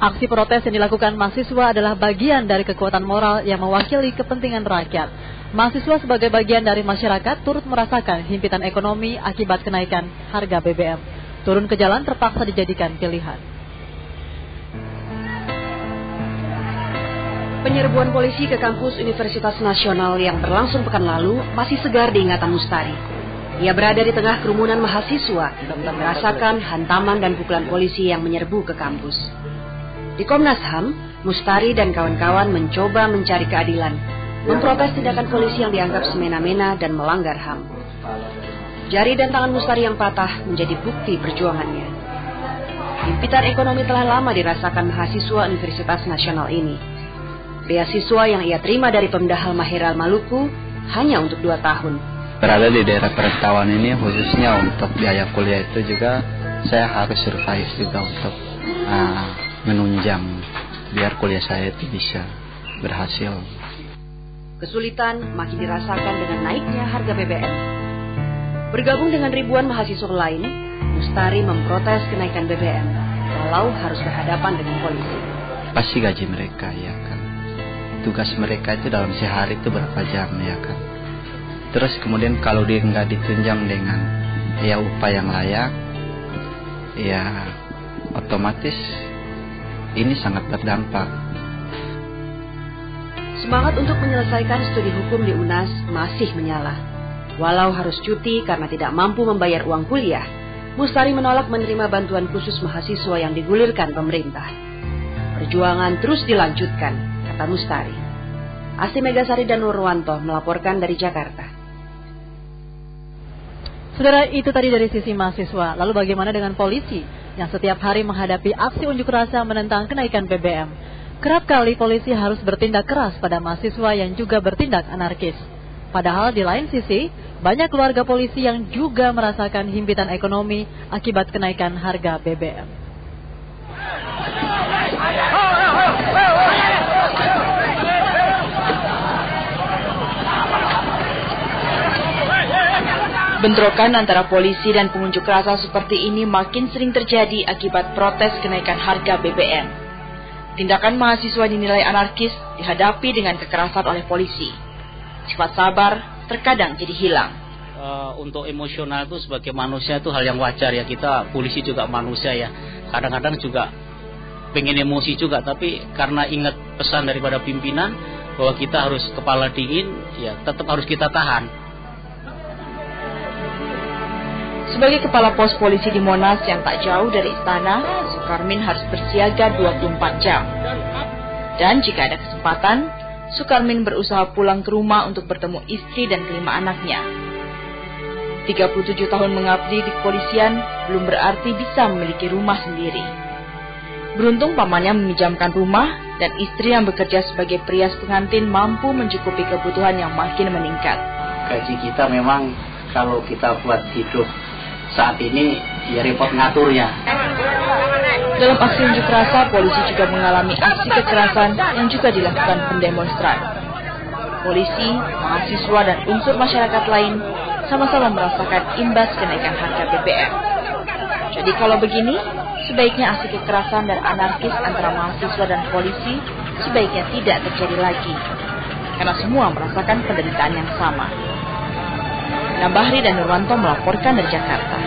Aksi protes yang dilakukan mahasiswa adalah bagian dari kekuatan moral yang mewakili kepentingan rakyat. Mahasiswa sebagai bagian dari masyarakat turut merasakan himpitan ekonomi akibat kenaikan harga BBM. Turun ke jalan terpaksa dijadikan pilihan. Penyerbuan polisi ke kampus Universitas Nasional yang berlangsung pekan lalu masih segar diingatan Mustari. Ia berada di tengah kerumunan mahasiswa dan merasakan hantaman dan pukulan polisi yang menyerbu ke kampus. Di Komnas HAM, Mustari dan kawan-kawan mencoba mencari keadilan, memprotes tindakan polisi yang dianggap semena-mena dan melanggar HAM. Jari dan tangan Mustari yang patah menjadi bukti perjuangannya. Himpitan ekonomi telah lama dirasakan mahasiswa Universitas Nasional ini. Beasiswa yang ia terima dari Pemda Halmahera Maluku hanya untuk 2 tahun. Berada di daerah perantauan ini khususnya untuk biaya kuliah itu juga saya harus survive juga untuk menunjang biar kuliah saya itu bisa berhasil. Kesulitan makin dirasakan dengan naiknya harga BBM. Bergabung dengan ribuan mahasiswa lain, Mustari memprotes kenaikan BBM walau harus berhadapan dengan polisi. Pasti gaji mereka ya kan. Tugas mereka itu dalam sehari itu berapa jam ya kan. Terus kemudian kalau dia nggak ditunjang dengan upah yang layak, ya otomatis ini sangat berdampak. Semangat untuk menyelesaikan studi hukum di UNAS masih menyala. Walau harus cuti karena tidak mampu membayar uang kuliah, Mustari menolak menerima bantuan khusus mahasiswa yang digulirkan pemerintah. Perjuangan terus dilanjutkan, kata Mustari. Asti Megasari dan Nurwanto melaporkan dari Jakarta. Saudara, itu tadi dari sisi mahasiswa. Lalu bagaimana dengan polisi yang setiap hari menghadapi aksi unjuk rasa menentang kenaikan BBM? Kerap kali polisi harus bertindak keras pada mahasiswa yang juga bertindak anarkis. Padahal di lain sisi, banyak keluarga polisi yang juga merasakan himpitan ekonomi akibat kenaikan harga BBM. Bentrokan antara polisi dan pengunjuk rasa seperti ini makin sering terjadi akibat protes kenaikan harga BBM. Tindakan mahasiswa dinilai anarkis dihadapi dengan kekerasan oleh polisi. Sifat sabar terkadang jadi hilang. Untuk emosional itu sebagai manusia itu hal yang wajar ya. Kita polisi juga manusia ya. Kadang-kadang juga pengen emosi juga, tapi karena ingat pesan daripada pimpinan bahwa kita harus kepala dingin, ya tetap harus kita tahan. Sebagai kepala pos polisi di Monas yang tak jauh dari istana, Sukarmin harus bersiaga 24 jam. Dan jika ada kesempatan, Sukarmin berusaha pulang ke rumah untuk bertemu istri dan kelima anaknya. 37 tahun mengabdi di kepolisian belum berarti bisa memiliki rumah sendiri. Beruntung pamannya meminjamkan rumah dan istri yang bekerja sebagai perias pengantin mampu mencukupi kebutuhan yang makin meningkat. Gaji kita memang kalau kita buat hidup saat ini ya repot ngaturnya. Dalam aksi unjuk rasa, polisi juga mengalami aksi kekerasan yang juga dilakukan pendemonstran. Polisi, mahasiswa, dan unsur masyarakat lain sama-sama merasakan imbas kenaikan harga BBM. Jadi kalau begini, sebaiknya aksi kekerasan dan anarkis antara mahasiswa dan polisi sebaiknya tidak terjadi lagi, karena semua merasakan penderitaan yang sama. Nabahri dan Nurwanto melaporkan dari Jakarta.